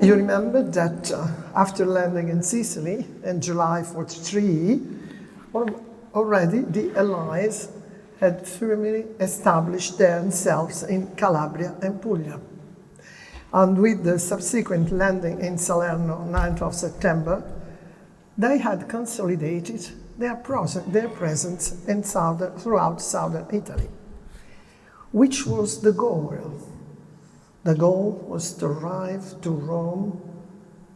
You remember that after landing in Sicily in July 43, already the Allies had firmly established themselves in Calabria and Puglia. And with the subsequent landing in Salerno, 9th of September, they had consolidated their presence in throughout southern Italy. Which was the goal? The goal was to arrive to Rome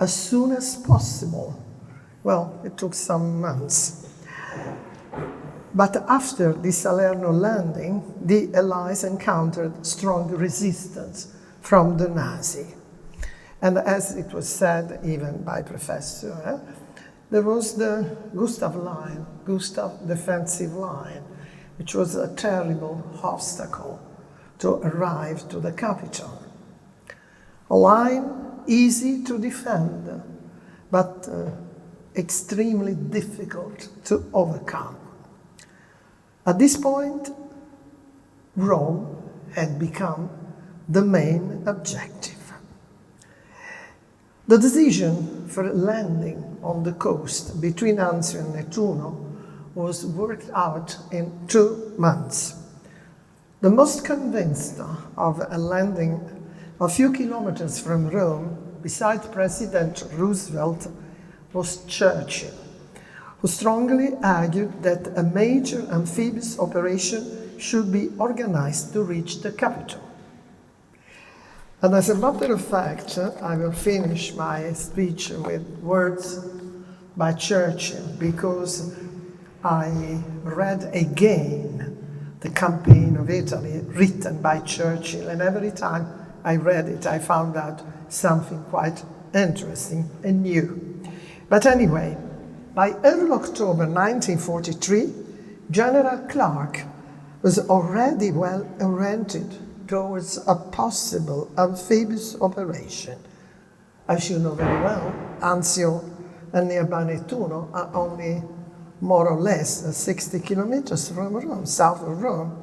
as soon as possible. Well, it took some months. But after the Salerno landing, the Allies encountered strong resistance from the Nazi. And as it was said even by Professor, there was the Gustav defensive line, which was a terrible obstacle to arrive to the capital. A line easy to defend, but extremely difficult to overcome. At this point, Rome had become the main objective. The decision for landing on the coast between Anzio and Nettuno was worked out in 2 months. The most convinced of a landing a few kilometers from Rome, beside President Roosevelt, was Churchill, who strongly argued that a major amphibious operation should be organized to reach the capital. And as a matter of fact, I will finish my speech with words by Churchill, because I read again the campaign of Italy written by Churchill, and every time I read it, I found out something quite interesting and new. But anyway, by early October 1943, General Clark was already well oriented towards a possible amphibious operation. As you know very well, Anzio and nearby Nettuno are only more or less 60 kilometers from Rome, south of Rome,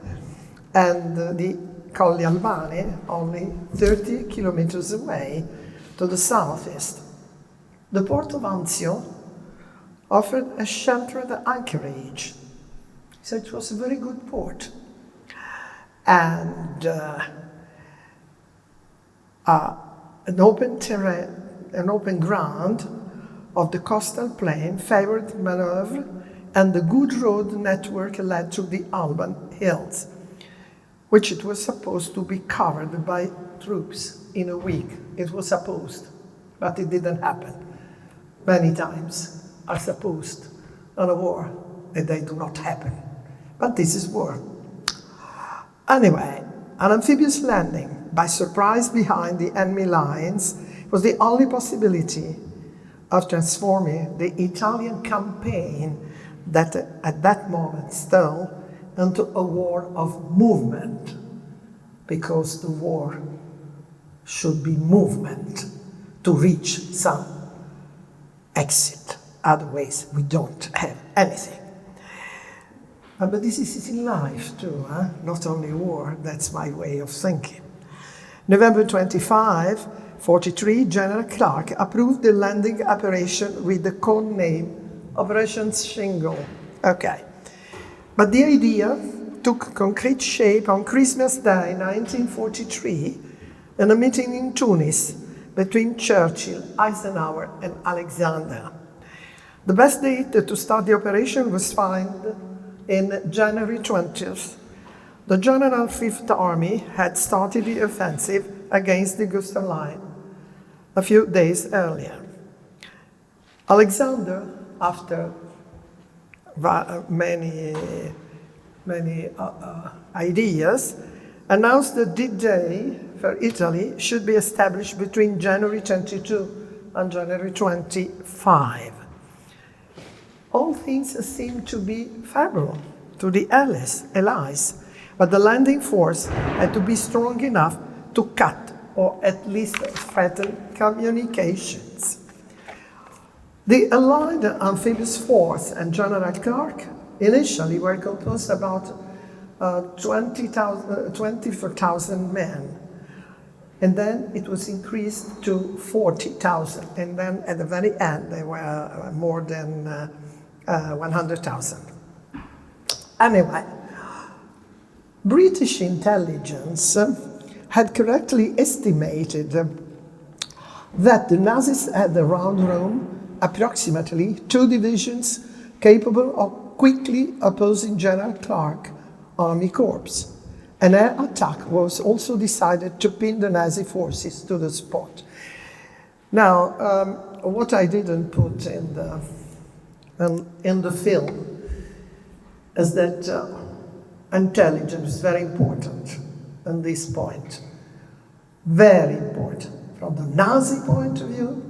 and the Colli Albani only 30 kilometers away to the southeast. The port of Anzio offered a sheltered anchorage, so it was a very good port. And an open terrain, an open ground of the coastal plain favored maneuver, and the good road network led to the Alban Hills, which it was supposed to be covered by troops in a week. It was supposed, but it didn't happen. Many times are supposed on a war, and they do not happen. But this is war. Anyway, an amphibious landing by surprise behind the enemy lines was the only possibility of transforming the Italian campaign that at that moment still into a war of movement, because the war should be movement to reach some exit. Otherwise, we don't have anything. But this is in life too, not only war. That's my way of thinking. November 25, 43, General Clark approved the landing operation with the code name Operation Shingle. Okay. But the idea took concrete shape on Christmas Day, 1943, in a meeting in Tunis between Churchill, Eisenhower, and Alexander. The best date to start the operation was found in January 20th. The General Fifth Army had started the offensive against the Gustav Line a few days earlier. Alexander, after many ideas, announced that the day for Italy should be established between January 22 and January 25. All things seemed to be favorable to the Allies, but the landing force had to be strong enough to cut or at least threaten communications. The Allied amphibious force and General Clark initially were composed about 24,000 men. and then it was increased to 40,000, and then at the very end there were more than 100,000. Anyway, British intelligence had correctly estimated that the Nazis had around Rome approximately 2 divisions capable of quickly opposing General Clark's army corps. An air attack was also decided to pin the Nazi forces to the spot. Now, what I didn't put in the film is that intelligence is very important on this point. Very important. From the Nazi point of view,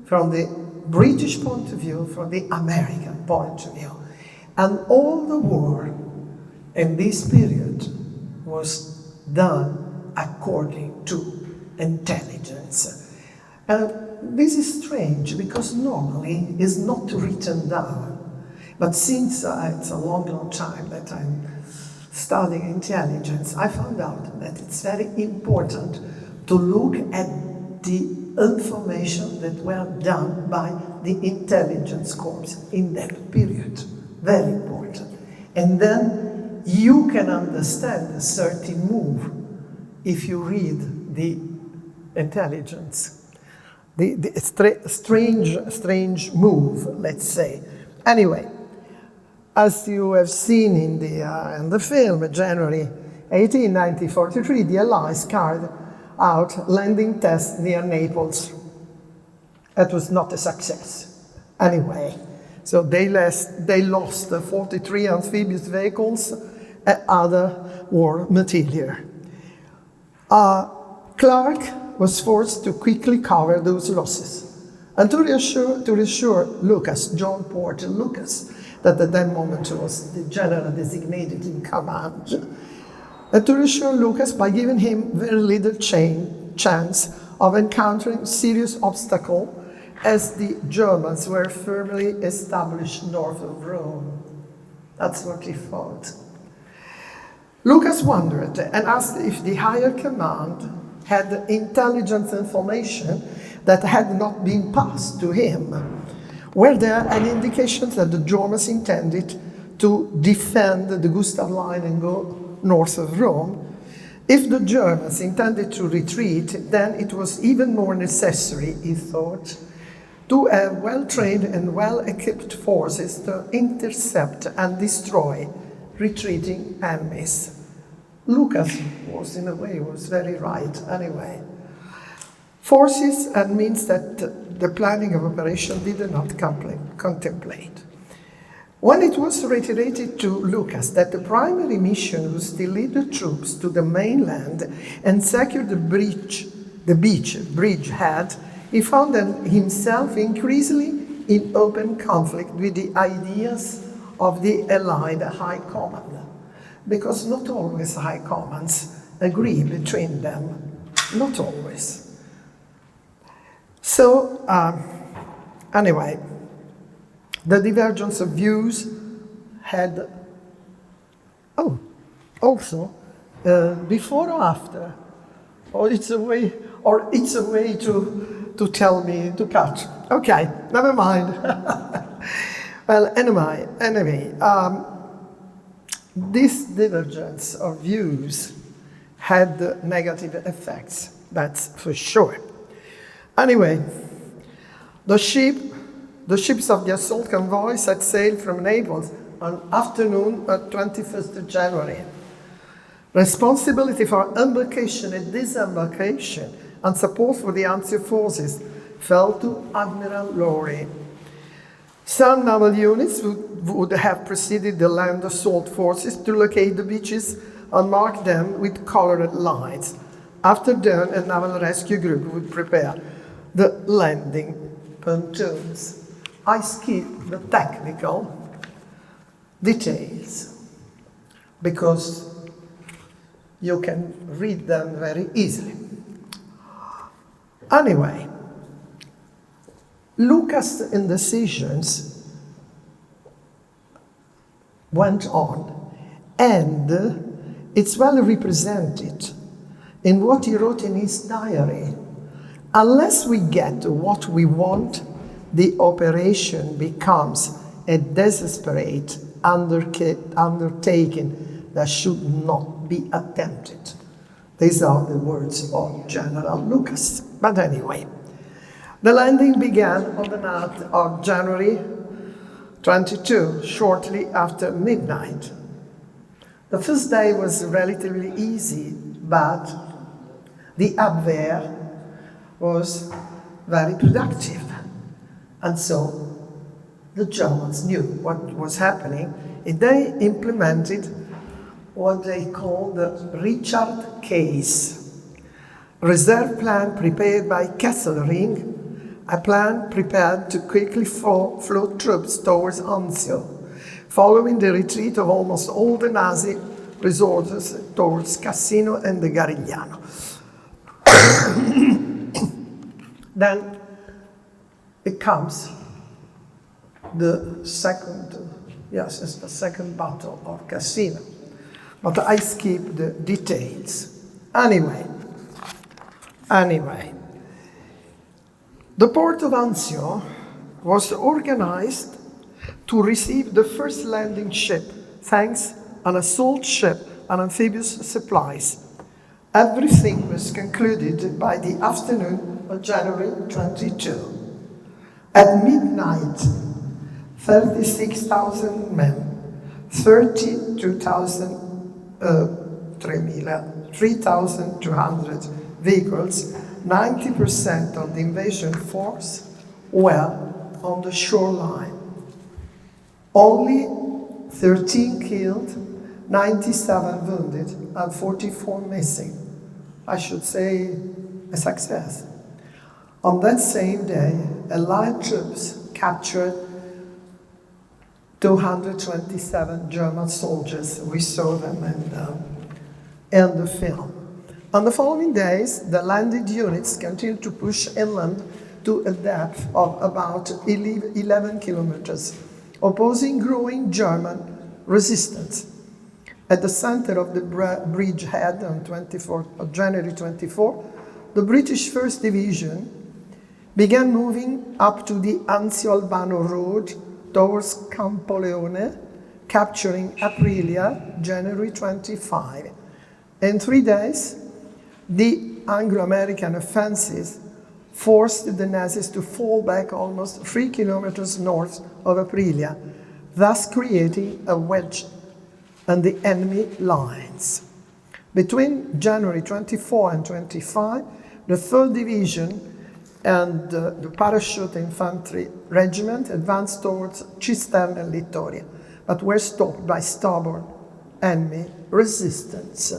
from the British point of view, from the American point of view. And all the war in this period was done according to intelligence. And this is strange because normally it's not written down. But since it's a long time that I'm studying intelligence, I found out that it's very important to look at the information that were done by the intelligence corps in that period. Very important. And then you can understand a certain move if you read the intelligence. The strange move, let's say. Anyway, as you have seen in the film, January 18, 1943, the Allies carried out landing tests near Naples. That was not a success. Anyway, so they lost 43 amphibious vehicles and other war material. Clark was forced to quickly cover those losses and to reassure Lucas, John Porter Lucas, that at that moment was the general designated in command, and to reassure Lucas by giving him very little chance of encountering serious obstacle as the Germans were firmly established north of Rome. That's what he thought. Lucas wondered and asked if the higher command had intelligence information that had not been passed to him. Were there any indications that the Germans intended to defend the Gustav Line and go north of Rome? If the Germans intended to retreat, then it was even more necessary, he thought, to have well-trained and well-equipped forces to intercept and destroy retreating enemies. Lucas was, in a way, was very right anyway. Forces and means that the planning of operation did not contemplate. When it was reiterated to Lucas that the primary mission was to lead the troops to the mainland and secure the bridgehead, he found himself increasingly in open conflict with the ideas of the Allied High Command, because not always high commands agree between them, not always. So, anyway, the divergence of views had, also, before or after, or it's a way to tell me to cut. Okay, never mind. Well, anyway, this divergence of views had negative effects, that's for sure. Anyway, the ships of the assault convoy set sail from Naples on afternoon of 21st of January. Responsibility for embarkation and disembarkation and support for the anti-forces fell to Admiral Lowry. Some naval units would have preceded the land assault forces to locate the beaches and mark them with colored lines. After dawn, a naval rescue group would prepare the landing pontoons. I skip the technical details because you can read them very easily. Anyway, Lucas' indecisions went on, and it's well represented in what he wrote in his diary. Unless we get what we want, the operation becomes a desperate undertaking that should not be attempted. These are the words of General Lucas. But anyway, the landing began on the night of January 22, shortly after midnight. The first day was relatively easy, but the Abwehr was very productive. And so the Germans knew what was happening, and they implemented what they called the Richard case, reserve plan prepared by Kesselring, a plan prepared to quickly float troops towards Anzio, following the retreat of almost all the Nazi resources towards Cassino and the Garigliano. Then it comes the second battle of Cassino. But I skip the details. Anyway, the port of Anzio was organized to receive the first landing ship, thanks an assault ship and amphibious supplies. Everything was concluded by the afternoon of January 22. At midnight, 36,000 men, 3,200 vehicles, 90% of the invasion force were on the shoreline. Only 13 killed, 97 wounded, and 44 missing. I should say a success. On that same day, Allied troops captured 227 German soldiers. We saw them in the film. On the following days, the landed units continued to push inland to a depth of about 11 kilometers, opposing growing German resistance. At the center of the bridgehead on January 24, the British 1st Division began moving up to the Anzio-Albano road towards Campoleone, capturing Aprilia, January 25. In 3 days, the Anglo-American offensive forced the Nazis to fall back almost 3 kilometers north of Aprilia, thus creating a wedge on the enemy lines. Between January 24 and 25, the 3rd Division and the Parachute Infantry Regiment advanced towards Cisterna and Littoria, but were stopped by stubborn enemy resistance.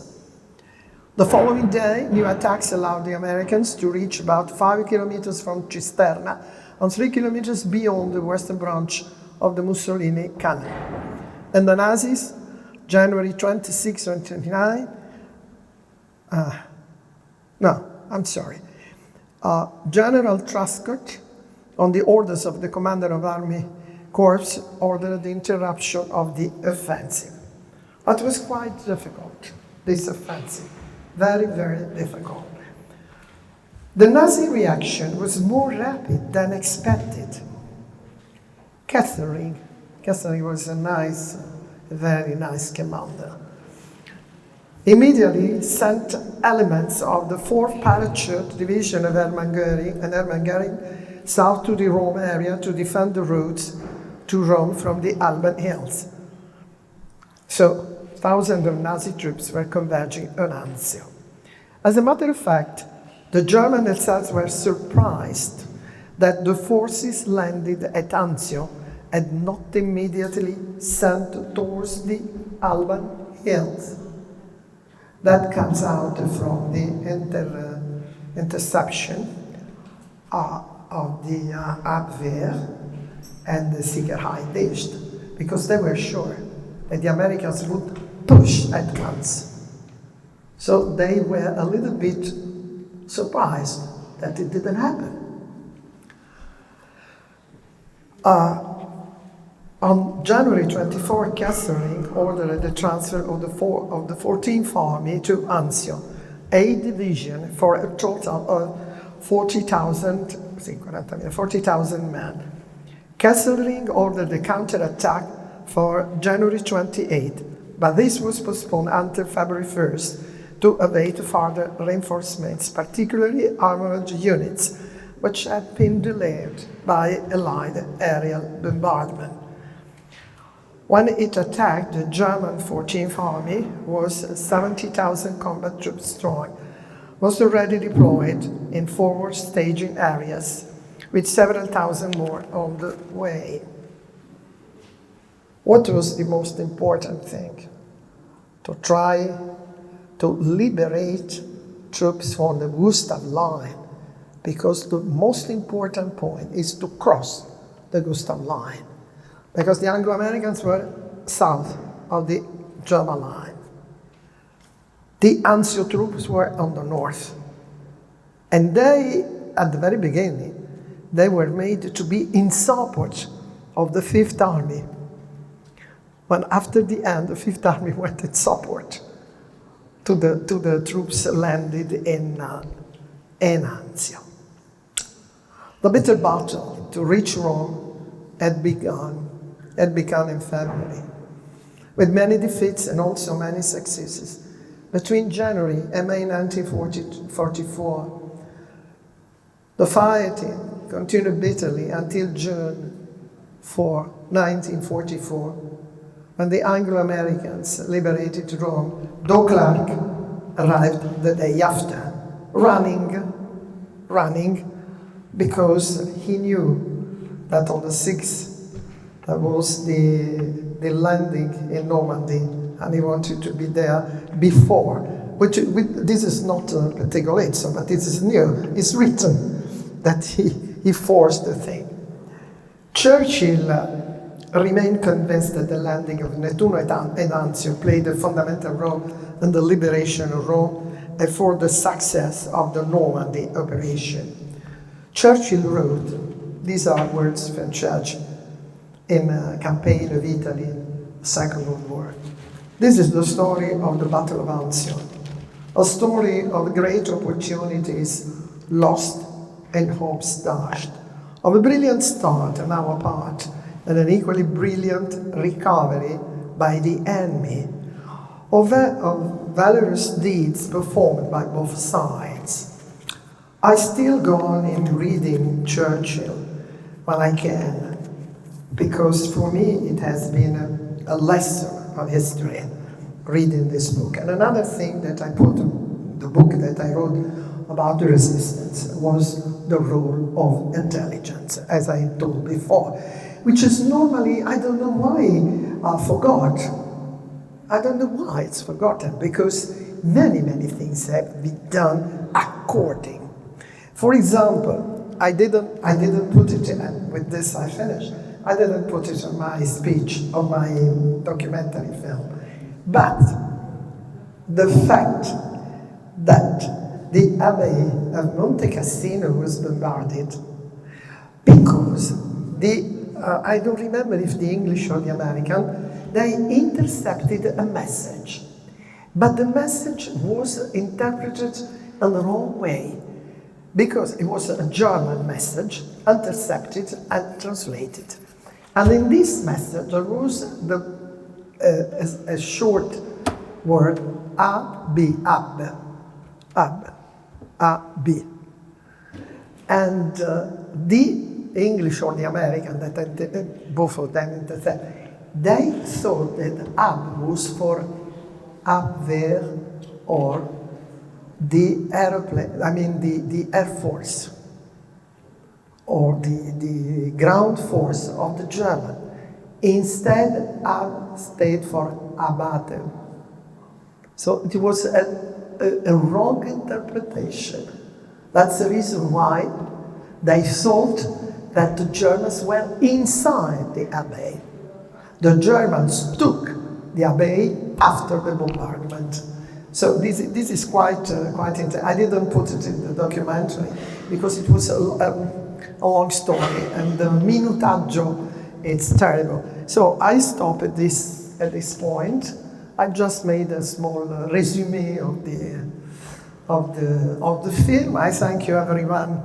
The following day, new attacks allowed the Americans to reach about 5 kilometers from Cisterna and 3 kilometers beyond the western branch of the Mussolini Canal. And the Nazis, January 26 and 29, General Truscott, on the orders of the commander of Army Corps, ordered the interruption of the offensive. But it was quite difficult, this offensive. Very, very difficult. The Nazi reaction was more rapid than expected. Kesselring was a very nice commander. Immediately sent elements of the 4th Parachute Division of Hermann Göring south to the Rome area to defend the routes to Rome from the Alban Hills. So thousands of Nazi troops were converging on Anzio. As a matter of fact, the Germans themselves were surprised that the forces landed at Anzio and not immediately sent towards the Alban Hills. That comes out from the interception of the Abwehr and the Sicherheitsdienst, because they were sure that the Americans would push at once. So they were a little bit surprised that it didn't happen. On January 24, Kesselring ordered the transfer of the 14th Army to Anzio, a division for a total of 40,000 men. Kesselring ordered the counterattack for January 28, but this was postponed until February 1st to await further reinforcements, particularly armored units, which had been delayed by Allied aerial bombardment. When it attacked, the German 14th Army was 70,000 combat troops strong, was already deployed in forward staging areas, with several thousand more on the way. What was the most important thing? To try to liberate troops from the Gustav line, because the most important point is to cross the Gustav line, because the Anglo-Americans were south of the German line. The Anzio troops were on the north. And they, at the very beginning, they were made to be in support of the Fifth Army. When after the end, the Fifth Army went in support to the troops landed in Anzio. The bitter battle to reach Rome had begun in February, with many defeats and also many successes. Between January and May 1944, the fighting continued bitterly until June 4, 1944, when the Anglo-Americans liberated Rome. De Klerk arrived the day after, running because he knew that on the 6th there was the landing in Normandy, and he wanted to be there before. This is not Pettegolezzo, but this is new. It's written that he forced the thing. Churchill remained convinced that the landing of Nettuno and Anzio played a fundamental role in the liberation of Rome and for the success of the Normandy operation. Churchill wrote, these are words from Churchill, in a campaign of Italy, Second World War. This is the story of the Battle of Anzio, a story of great opportunities lost and hopes dashed, of a brilliant start on our part and an equally brilliant recovery by the enemy, of valorous deeds performed by both sides. I still go on in reading Churchill when I can, because for me it has been a lesson of history, reading this book. And another thing that I put in the book that I wrote about the resistance was the role of intelligence, as I told before, which is normally, I don't know why, forgot. I don't know why it's forgotten, because many things have been done according. For example, I didn't put it in, with this I finished, I didn't put it on my speech, on my documentary film. But the fact that the Abbey of Monte Cassino was bombarded because I don't remember if the English or the American, they intercepted a message. But the message was interpreted in the wrong way, because it was a German message, intercepted and translated. And in this message, there was a short word, ab. And the English or the American, that both of them intercept, they thought that ab was for Abwehr, or the airplane, the Air Force, or the ground force of the German. Instead, Ab stayed for Abate. So it was a wrong interpretation. That's the reason why they thought that the Germans were inside the Abbey. The Germans took the Abbey after the bombardment. So this is quite interesting. I didn't put it in the documentary because it was a long story, and the minutaggio, it's terrible. So I stop at this point. I just made a small resume of of the film. I thank you everyone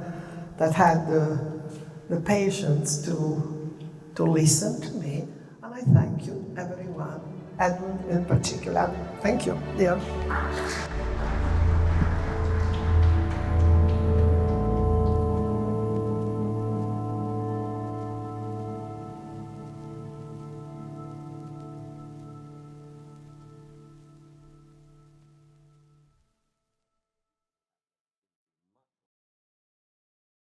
that had the patience to listen to me, and I thank you everyone, Edmund in particular. Thank you, dear.